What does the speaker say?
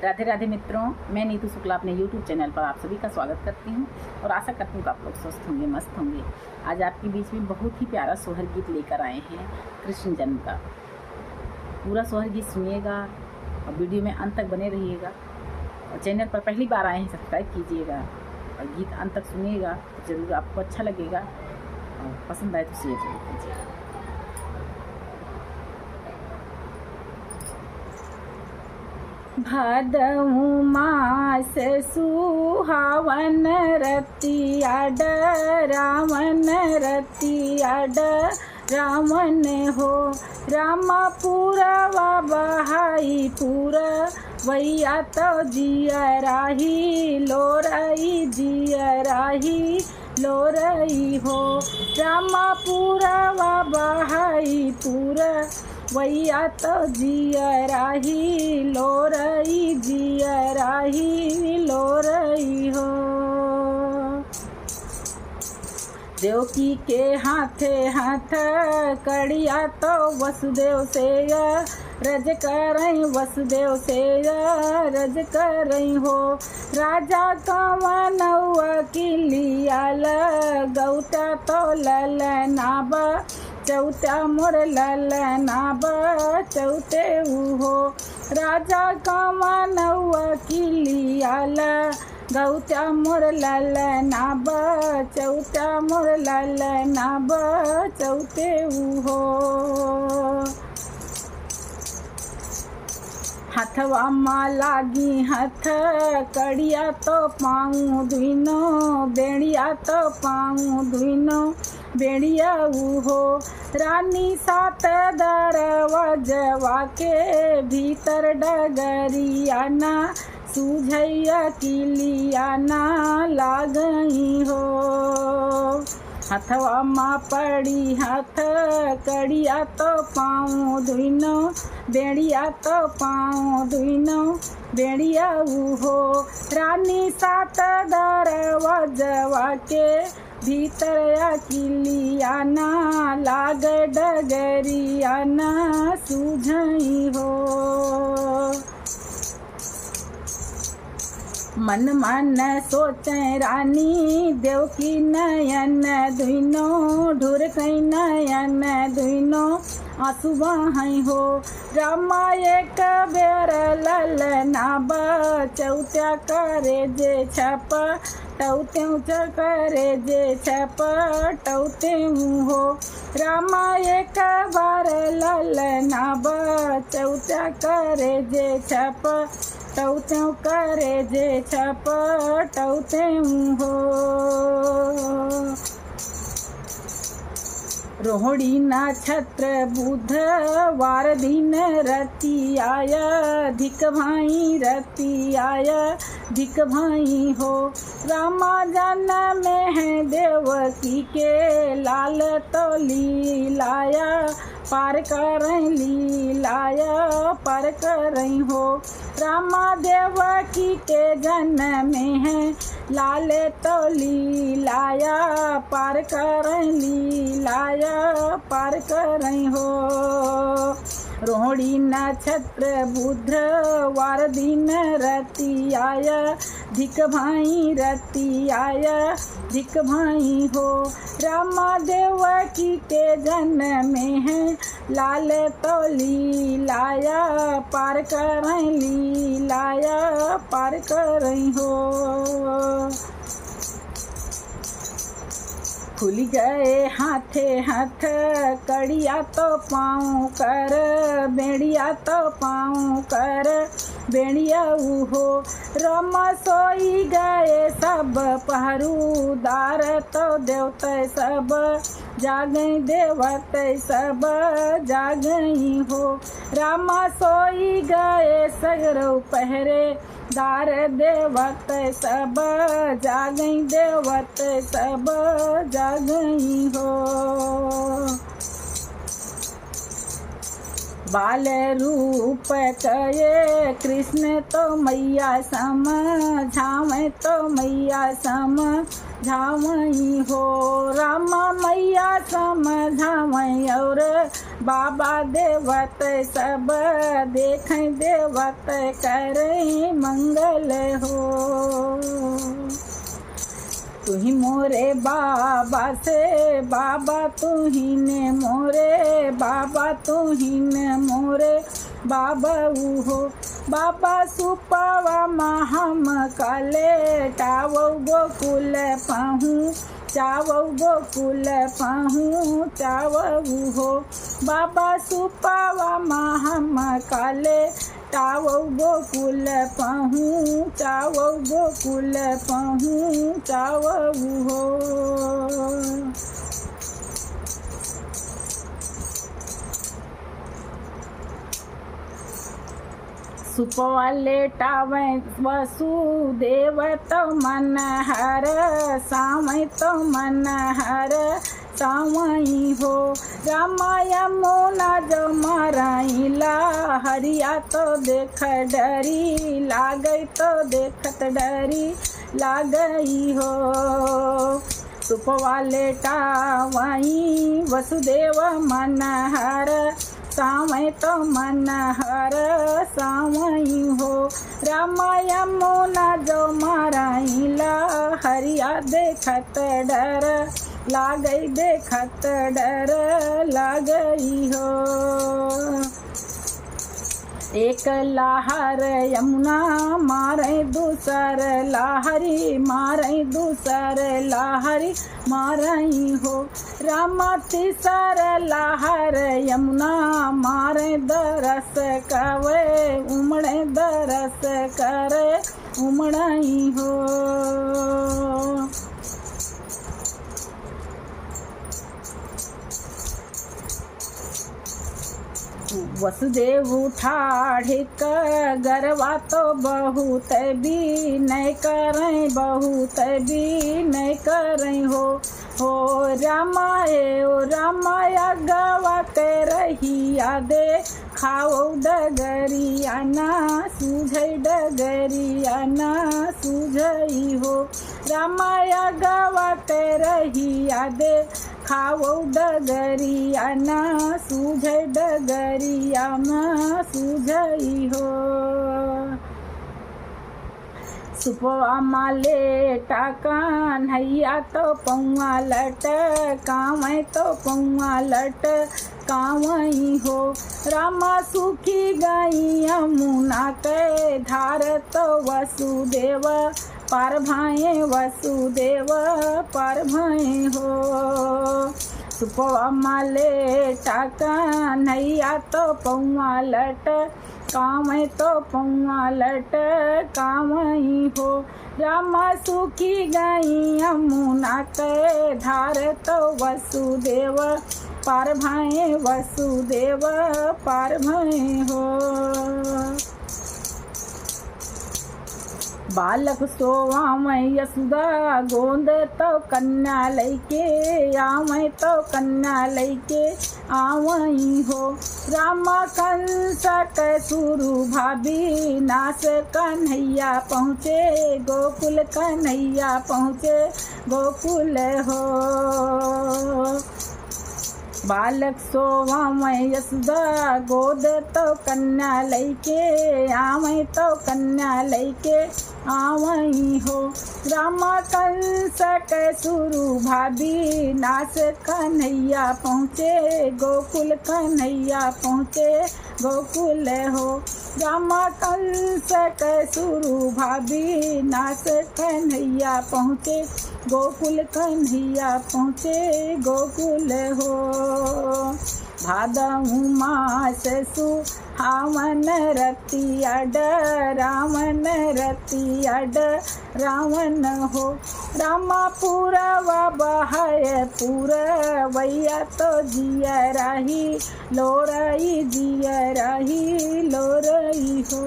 राधे राधे मित्रों, मैं नीतू शुक्ला अपने YouTube चैनल पर आप सभी का स्वागत करती हूँ और आशा करती हूँ कि आप लोग स्वस्थ होंगे, मस्त होंगे। आज आपके बीच में बहुत ही प्यारा सोहर गीत लेकर आए हैं कृष्ण जन्म का। पूरा सोहर गीत सुनिएगा और वीडियो में अंत तक बने रहिएगा। और चैनल पर पहली बार आए हैं सब्सक्राइब कीजिएगा और गीत अंत तक सुनिएगा तो ज़रूर आपको अच्छा लगेगा और पसंद आए तो शेयर जरूर कीजिएगा। भादऊ मास सुहावन रतिया रावण रतिया रावण हो रामपुरवा बहाई पुर वैया तो जियराही लोरई जियराही लोरई हो रामपुरवा बहाई पुर वैया तो जियराही लोरई जियराही लोरई हो। देवकी के हाथे हाथ कड़िया तो वसुदेव से रज करई वसुदेव से रज करई हो राजा कवनौआ किलियाल गौता तो ललनाब चौथा मोर ललनाब चौथे हो राजा कवनौआ किलियाल गौता मोर ललनाब चौथा मोर ललनाब चौथे हो। हथवा माँ लागी हथ कड़िया तो पाऊँ दुनो बेड़िया तो पाऊँ दुनो बेड़िया हो रानी सात दरवाजवा के भीतर डगरिया ना सूझैया किलिया ना लागई हो। हथवा माँ पड़ी हाथ कड़िया तो पाऊँ दुनो बेड़िया तो पाऊँ दुनो बेड़िया हो रानी सात दरवाजवा के भीतर किलिया ना लाग डगरिया ना सूझई हो। मन मन सोचे रानी देवकी नयन दुनो ढुर कई नयन दुनो आंसू बहाई हो रामा एक बेर ललनाब चौथा करे जे छप टौते करे जे छप टौते हो रामा एक बार ललनाब चौथा करे जे छप टौते करे जे छप टौते हो। रोहिणी नक्षत्र बुधवार दिन रति आया धिक भाई रति आया धिक भाई हो रामा जन्म में है देवकी के लाल तो लीलाया पार करई लीलाया पार करई हो रामा देवकी के जन्म में है लाल तो लीलाया पार करई लीलाया पार करई हो। रोहिणी नक्षत्र बुधवार दिन रति आया धिक भाई रति आया धिक भाई हो रामा देवकी के जन्म में है लाल तो लीलाया पार करई लीलाया पार करई हो। खुल गए हाथे हाथ कड़िया तो पाऊँ कर बेड़िया तो पाऊँ कर बेड़िया हो रम सोई गए सब पहरुदार तो देवते सब जागई देवते सब जागई हो रामा सोई गए सगरौ पहरे दार देवते सब जागई देवते सब जागई हो। बाल रूप कये कृष्ण तो मैया समझावे तो मैया समझावई हो। रामा मैया समझावई और बाबा देवत सब देखें देवत करें मंगल हो। तू ही मोरे बाबा से बाबा तू ही ने मोरे बाबा तू ही ने मोरे बाबा हो। बाबा सुपावा महम काले टावो गोकुल पाहूँ चावो गोकुल पाहूँ चावो हो। बाबा सुपावा महम काले टावो गोकुल पाहूँ चावो गोकुल पाहूँ चावो हो। सुपवाले टावे वसुदेव तो मन हर सावई तो मन हर सावई हो। रामा यमुना जो माराइला हरिया तो देख डरी लागई तो देखत डरी लागई हो। सुपवाले टावई वसुदेव मन हर सावई तो मन हर सावई हो। रामा यमुना जो माराइला हरिया देखत डर लागई देखत डर लागई हो। एक लहर यमुना मारे दूसर लहरी मारे दूसर लहरी मारई हो। रामा तीसर लहर यमुना मारे दरस कवे उमड़े दरस करे उमड़ई हो। वसुदेव ठाढ़िक गरवा तो बहुत भी नहीं करें बहुत भी नहीं करें हो। रामाए ओ रामाया गवा के रहिया दे खाओ डगरिया ना सूझई डगरिया ना सूझई हो। रामाया गवा के रहिया दे खाओ डगरिया ना सूझई डगरिया ना सूझई हो। सुपवा माले टाकान हैया तो पौआ लट कावई तो पौआ लट कावई हो। रामा सूखी गई यमुना के धार तो वसुदेव पार भाए वसुदेव पार भाए हो। सुपवा माले टाकान हैया तो पौआ लट कावई तो पौआ लट कावई हो। रामा सूखी गई यमुना के धार तो वसुदेव पार भाए वसुदेव पार भाए हो। बालक सोवामय यशोदा गोंद तो कन्या लैके आवई तो कन्या लैके आवई हो। रामा कंस के सुरु भाभी नास कन्हैया पहुँचे गोकुल कन्हैया पहुँचे गोकुल हो। बालक सोवामय यशोदा गोद तो कन्या लैके आवई तो कन्या लैके आवई हो। रामा कंस के सुरु भाभी नास कन्हैया पहुँचे गोकुल कन्हैया पहुँचे गोकुल हो। रामा कंस के सुरु भाभी नास कन्हैया पहुँचे गोकुल कन्हैया पहुँचे गोकुल हो। भादव मास सुहावन रतिया रावण रतिया रावण हो। रामा पूरवा बहाय पूरवैया तो जिया रही लोरई जिया रही लोरई हो।